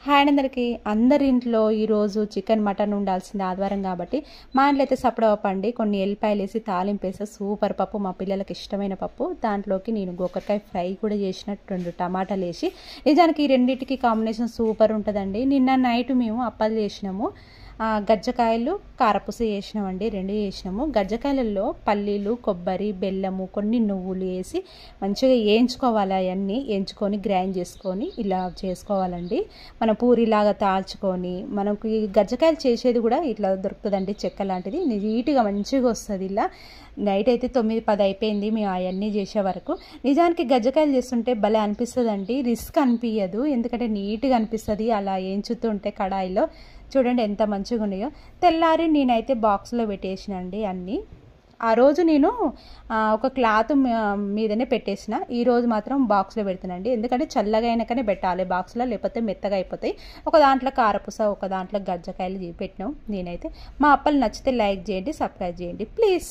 Hi అందరికీ అందరి ఇంట్లో ఈరోజు చికెన్ మటన్ ఉండాల్సింది ఆదివారం కాబట్టి మా ఇంట్లో అయితే సపడవపండి కొన్ని ఎల్లిపాయలు వేసి తాలింపు వేసి సూపర్ పప్పు మా పిల్లలకి ఇష్టమైన పప్పు దాంట్లోకి నేను గోకరకాయ ఫ్రై కూడా చేసినట్టు 2 టమాటాలు వేసి నిజానికి ఈ రెండింటికి కాంబినేషన్ సూపర్ ఉంటుందండి. నిన్న నైట్ మేము అప్పాలు చేసినాము, గజ్జకాయలు కారపూస చేసినామండి, 2 చేసినాము. గజ్జకాయలలో పల్లీలు కొబ్బరి బెల్లము కొన్ని నువ్వులు వేసి మంచిగా వేయించుకోవాలి, అవన్నీ వేయించుకొని గ్రైండ్ చేసుకొని ఇలా చేసుకోవాలండి. మనం పూరిలాగా తాల్చుకొని మనకు ఈ గజ్జకాయలు చేసేది కూడా ఇట్లా దొరుకుతుందండి, చెక్క లాంటిది నీట్గా మంచిగా వస్తుంది. ఇలా నైట్ అయితే 9-10 అయిపోయింది మేము అవన్నీ చేసే వరకు. నిజానికి గజ్జకాయలు చేస్తుంటే భలే అనిపిస్తుందండి, రిస్క్ అనిపించదు, ఎందుకంటే నీట్గా అనిపిస్తుంది అలా వేయించుతుంటే కడాయిలో. చూడండి ఎంత మంచిగా ఉన్నాయో. తెల్లారి నేనైతే బాక్స్లో పెట్టేసినండి అన్నీ. ఆ రోజు నేను ఒక క్లాత్ మీదనే పెట్టేసిన, ఈరోజు మాత్రం బాక్స్లో పెడుతున్నాండి, ఎందుకంటే చల్లగా అయినాకనే పెట్టాలి బాక్స్లో, లేకపోతే మెత్తగా అయిపోతాయి. ఒక దాంట్లో కారపూస ఒక దాంట్లో గజ్జకాయలు పెట్టినాం. నేనైతే మా అప్పలు నచ్చితే లైక్ చేయండి, సబ్స్క్రైబ్ చేయండి ప్లీజ్.